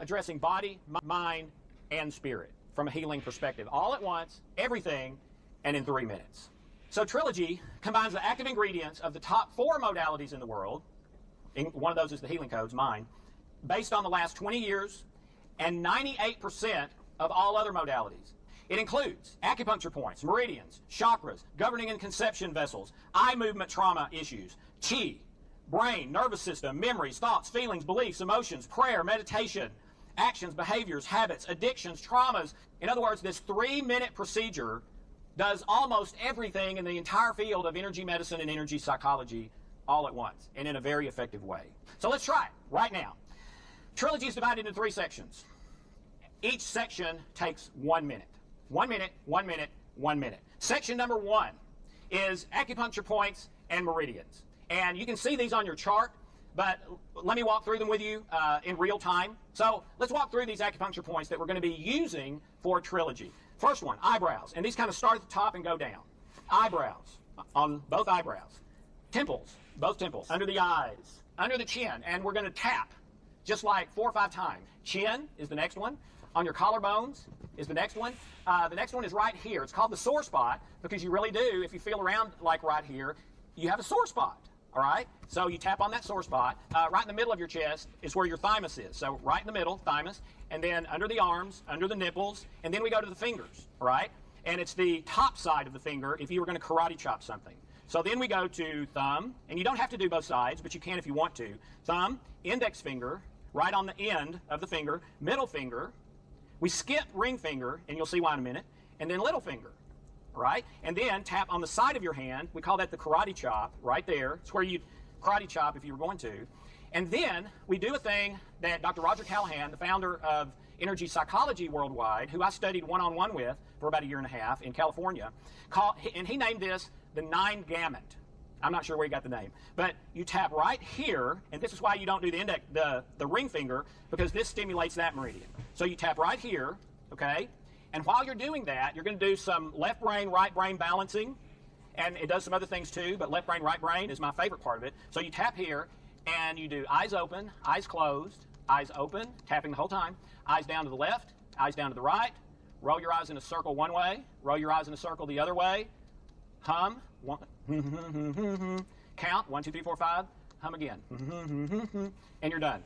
addressing body, mind, and spirit from a healing perspective. All at once, everything, and in 3 minutes. So Trilogi combines the active ingredients of the top 4 modalities in the world. One of those is the healing codes, mine, based on the last 20 years and 98% of all other modalities. It includes acupuncture points, meridians, chakras, governing and conception vessels, eye movement trauma issues, chi, brain, nervous system, memories, thoughts, feelings, beliefs, emotions, prayer, meditation, actions, behaviors, habits, addictions, traumas. In other words, this 3-minute procedure does almost everything in the entire field of energy medicine and energy psychology all at once and in a very effective way. So let's try it right now. Trilogi is divided into 3 sections. Each section takes 1 minute. 1 minute, 1 minute, 1 minute. Section number 1 is acupuncture points and meridians. And you can see these on your chart, but let me walk through them with you in real time. So let's walk through these acupuncture points that we're going to be using for Trilogi. First one, eyebrows. And these kind of start at the top and go down. Eyebrows, on both eyebrows. Temples, both temples, under the eyes, under the chin. And we're going to tap just like 4 or 5 times. Chin is the next one. On your collarbones is the next one. The next one is right here. It's called the sore spot because you really do, if you feel around like right here, you have a sore spot. All right? So you tap on that sore spot. Right in the middle of your chest is where your thymus is. So right in the middle, thymus, and then under the arms, under the nipples, and then we go to the fingers. All right? And it's the top side of the finger if you were going to karate chop something. So then we go to thumb, and you don't have to do both sides, but you can if you want to. Thumb, index finger, right on the end of the finger, middle finger. We skip ring finger, and you'll see why in a minute, and then little finger, right? And then tap on the side of your hand. We call that the karate chop, right there. It's where you'd karate chop if you were going to. And then we do a thing that Dr. Roger Callahan, the founder of Energy Psychology Worldwide, who I studied one-on-one with for about 1.5 years in California, and he named this the 9 gamut. I'm not sure where he got the name. But you tap right here, and this is why you don't do the ring finger, because this stimulates that meridian. So you tap right here, okay? And while you're doing that, you're going to do some left brain, right brain balancing, and it does some other things too, but left brain, right brain is my favorite part of it. So you tap here, and you do eyes open, eyes closed, eyes open, tapping the whole time, eyes down to the left, eyes down to the right, roll your eyes in a circle one way, roll your eyes in a circle the other way, hum, count, 1, 2, 3, 4, 5, hum again, and you're done.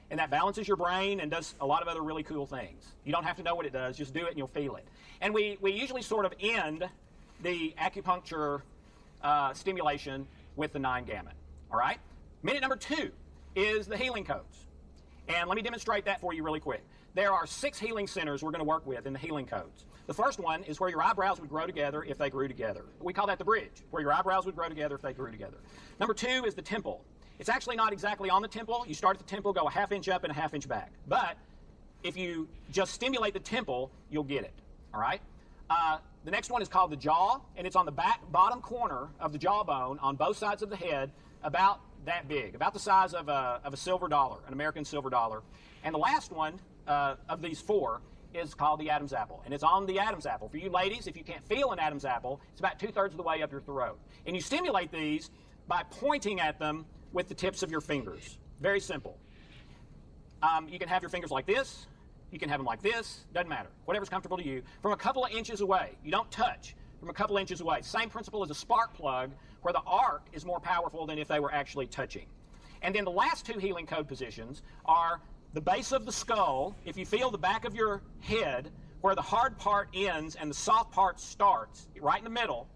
And that balances your brain and does a lot of other really cool things. You don't have to know what it does, just do it and you'll feel it. And we usually sort of end the acupuncture stimulation with the 9 gamut, all right? Minute number 2 is the healing codes. And let me demonstrate that for you really quick. There are 6 healing centers we're going to work with in the healing codes. The first one is where your eyebrows would grow together if they grew together. We call that the bridge, where your eyebrows would grow together if they grew together. Number 2 is the temple. It's actually not exactly on the temple. You start at the temple, go a 1/2 inch up and a 1/2 inch back. But if you just stimulate the temple, you'll get it, all right? The next one is called the jaw, and it's on the bottom corner of the jawbone on both sides of the head, about that big, about the size of a silver dollar, an American silver dollar. And the last one of these 4 is called the Adam's apple, and it's on the Adam's apple. For you ladies, if you can't feel an Adam's apple, it's about 2/3 of the way up your throat. And you stimulate these by pointing at them with the tips of your fingers. Very simple. You can have your fingers like this. You can have them like this. Doesn't matter. Whatever's comfortable to you. From a couple of inches away. You don't touch. From a couple of inches away. Same principle as a spark plug, where the arc is more powerful than if they were actually touching. And then the last 2 healing code positions are the base of the skull. If you feel the back of your head, where the hard part ends and the soft part starts, right in the middle,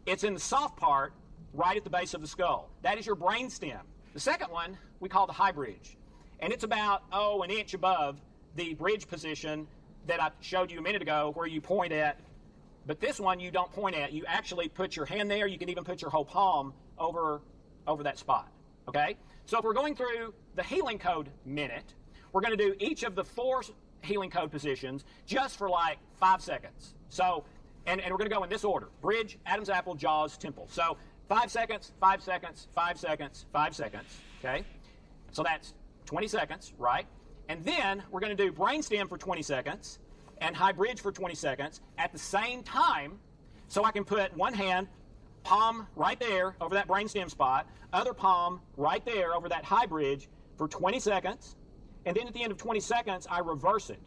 it's in the soft part right at the base of the skull. That is your brain stem. The second one we call the high bridge. And it's about, 1 inch above the bridge position that I showed you a minute ago where you point at. But this one you don't point at. You actually put your hand there. You can even put your whole palm over that spot. Okay? So if we're going through the healing code minute, we're going to do each of the 4 healing code positions just for like 5 seconds. So, and we're going to go in this order. Bridge, Adam's apple, jaws, temple. So 5 seconds, 5 seconds, 5 seconds, 5 seconds, okay? So that's 20 seconds, right? And then we're going to do brainstem for 20 seconds and high bridge for 20 seconds at the same time, so I can put one hand, palm right there over that brainstem spot, other palm right there over that high bridge for 20 seconds, and then at the end of 20 seconds, I reverse it.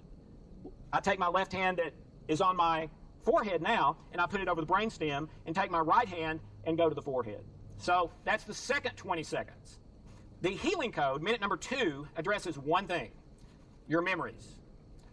I take my left hand that is on my forehead now, and I put it over the brainstem, and take my right hand and go to the forehead. So that's the second 20 seconds. The healing code, minute number 2, addresses one thing: your memories.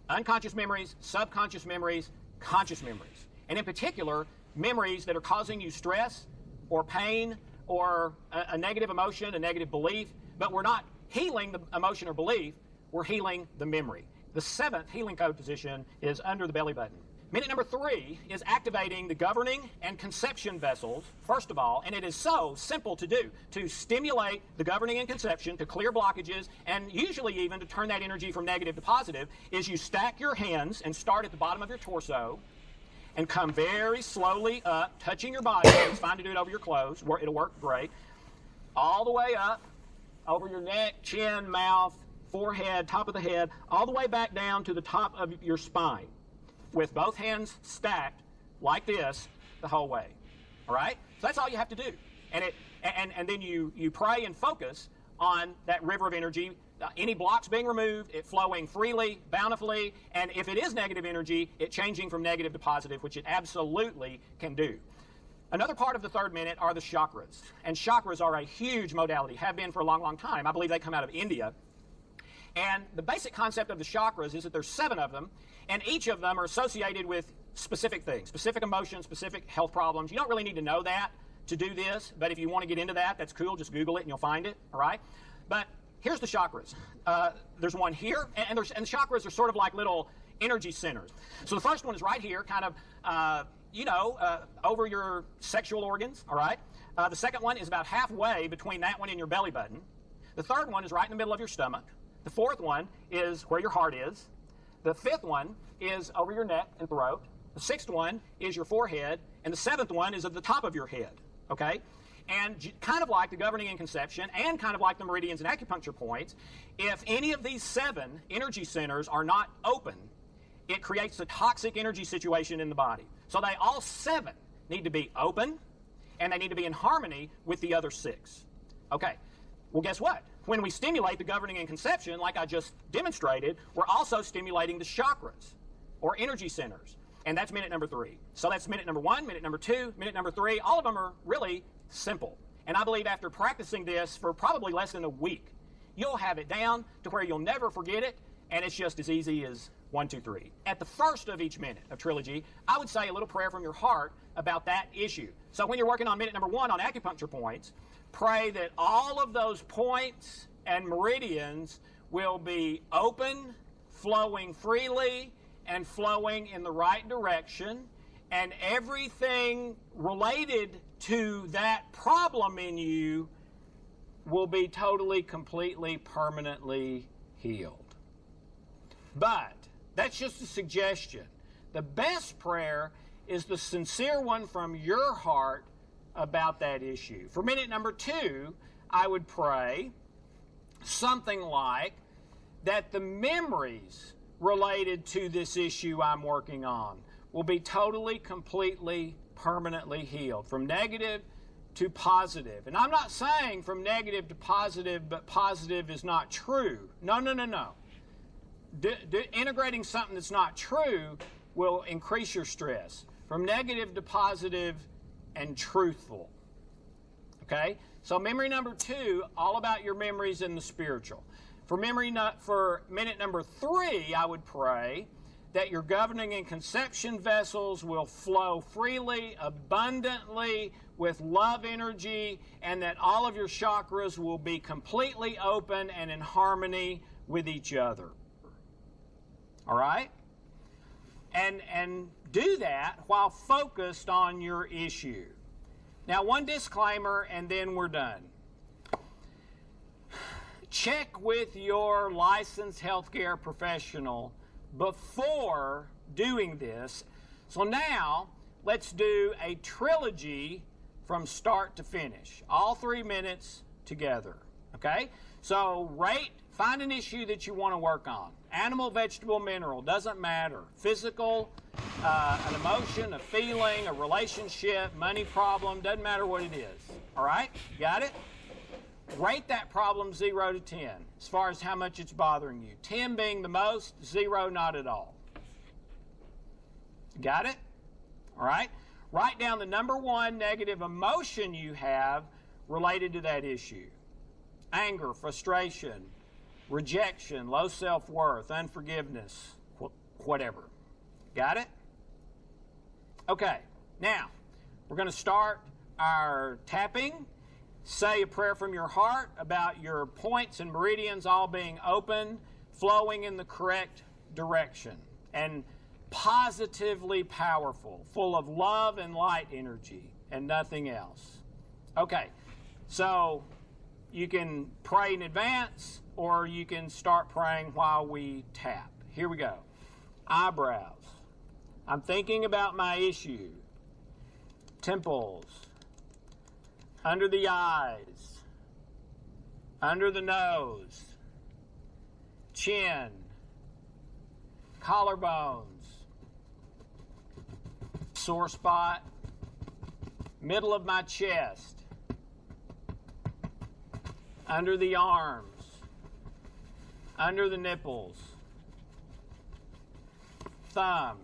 Unconscious memories, subconscious memories, conscious memories. And in particular, memories that are causing you stress or pain or a negative emotion, a negative belief. But we're not healing the emotion or belief, we're healing the memory. The 7th healing code position is under the belly button. Minute number 3 is activating the governing and conception vessels, first of all, and it is so simple to do, to stimulate the governing and conception, to clear blockages, and usually even to turn that energy from negative to positive, is you stack your hands and start at the bottom of your torso and come very slowly up, touching your body. It's fine to do it over your clothes. It'll work great. All the way up, over your neck, chin, mouth, forehead, top of the head, all the way back down to the top of your spine, with both hands stacked like this the whole way. All right? So that's all you have to do. And then you pray and focus on that river of energy, any blocks being removed, it flowing freely, bountifully, and if it is negative energy, it changing from negative to positive, which it absolutely can do. Another part of the 3rd minute are the chakras. And chakras are a huge modality, have been for a long, long time. I believe they come out of India. And the basic concept of the chakras is that there's 7 of them, and each of them are associated with specific things, specific emotions, specific health problems. You don't really need to know that to do this, but if you want to get into that, that's cool. Just Google it and you'll find it, all right? But here's the chakras. There's one here, and the chakras are sort of like little energy centers. So the first one is right here, kind of, over your sexual organs, all right? The second one is about halfway between that one and your belly button. The third one is right in the middle of your stomach. The fourth one is where your heart is. The 5th one is over your neck and throat. The 6th one is your forehead. And the 7th one is at the top of your head, okay? And kind of like the governing and conception, and kind of like the meridians and acupuncture points, if any of these 7 energy centers are not open, it creates a toxic energy situation in the body. So they all 7 need to be open, and they need to be in harmony with the other 6. Okay, well, guess what? When we stimulate the governing and conception, like I just demonstrated, we're also stimulating the chakras, or energy centers. And that's minute number 3. So that's minute number 1, minute number 2, minute number 3. All of them are really simple. And I believe after practicing this for probably less than a week, you'll have it down to where you'll never forget it, and it's just as easy as 1, 2, 3. At the first of each minute of Trilogi, I would say a little prayer from your heart about that issue. So when you're working on minute number 1 on acupuncture points, pray that all of those points and meridians will be open, flowing freely, and flowing in the right direction, and everything related to that problem in you will be totally, completely, permanently healed. But that's just a suggestion. The best prayer is the sincere one from your heart about that issue. For minute number 2, I would pray something like that the memories related to this issue I'm working on will be totally, completely, permanently healed, from negative to positive. And I'm not saying from negative to positive, but positive is not true. No. Integrating something that's not true will increase your stress. From negative to positive and truthful. Okay? So memory number 2, all about your memories in the spiritual. For minute number 3, I would pray that your governing and conception vessels will flow freely, abundantly, with love energy, and that all of your chakras will be completely open and in harmony with each other. All right? And do that while focused on your issue. Now, one disclaimer, and then we're done. Check with your licensed healthcare professional before doing this. So now, let's do a trilogy from start to finish. All 3 minutes together, okay? So find an issue that you want to work on. Animal, vegetable, mineral, doesn't matter. Physical, an emotion, a feeling, a relationship, money problem, doesn't matter what it is. All right? Got it? Rate that problem 0 to 10 as far as how much it's bothering you. 10 being the most, 0 not at all. Got it? All right. Write down the number one negative emotion you have related to that issue. Anger, frustration, rejection, low self-worth, unforgiveness, whatever. Got it? Okay. Now, we're going to start our tapping. Say a prayer from your heart about your points and meridians all being open, flowing in the correct direction, and positively powerful, full of love and light energy, and nothing else. Okay, so you can pray in advance, or you can start praying while we tap. Here we go. Eyebrows. I'm thinking about my issue. Temples. Under the eyes. Under the nose. Chin. Collarbones. Sore spot. Middle of my chest. Under the arms. Under the nipples. Thumb.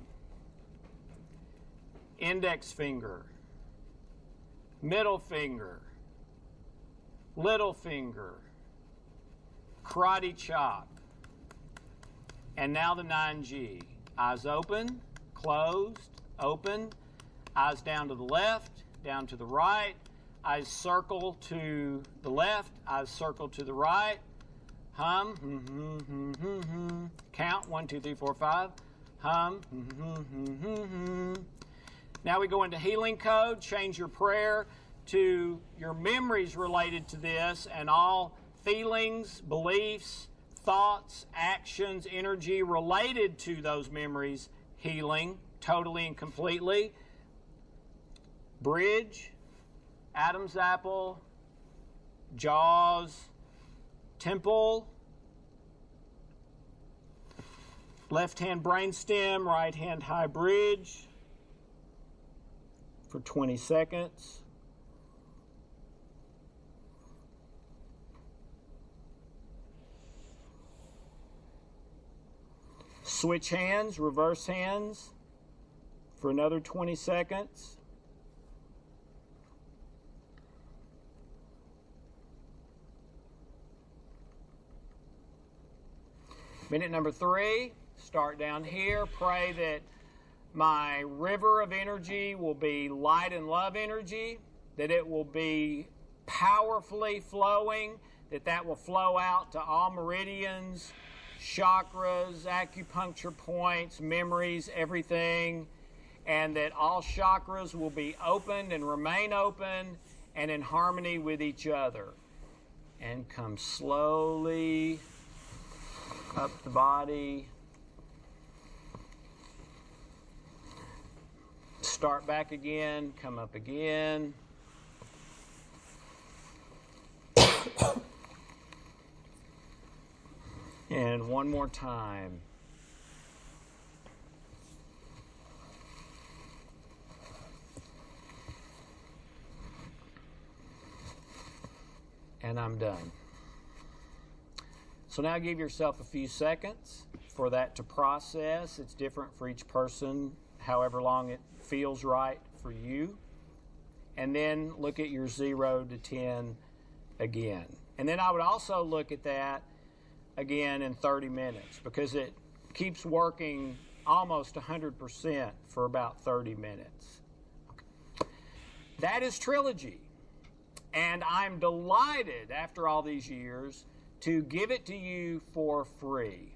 Index finger. Middle finger. Little finger. Karate chop. And now the 9G. Eyes open, closed, open. Eyes down to the left, down to the right. Eyes circle to the left, eyes circle to the right. Hum. Count 1, 2, 3, 4, 5. Hum. Now we go into healing code. Change your prayer to your memories related to this and all feelings, beliefs, thoughts, actions, energy related to those memories, healing totally and completely. Bridge, Adam's apple, jaws, temple, left hand brainstem, right hand high bridge for 20 seconds. Switch hands, reverse hands for another 20 seconds. Minute number 3, start down here. Pray that my river of energy will be light and love energy, that it will be powerfully flowing, that will flow out to all meridians, chakras, acupuncture points, memories, everything, and that all chakras will be opened and remain open and in harmony with each other. And come slowly up the body. Start back again, come up again. And one more time. And I'm done. So now give yourself a few seconds for that to process. It's different for each person, however long it feels right for you. And then look at your 0 to 10 again. And then I would also look at that again in 30 minutes because it keeps working almost 100% for about 30 minutes. Okay. That is Trilogi. And I'm delighted after all these years to give it to you for free.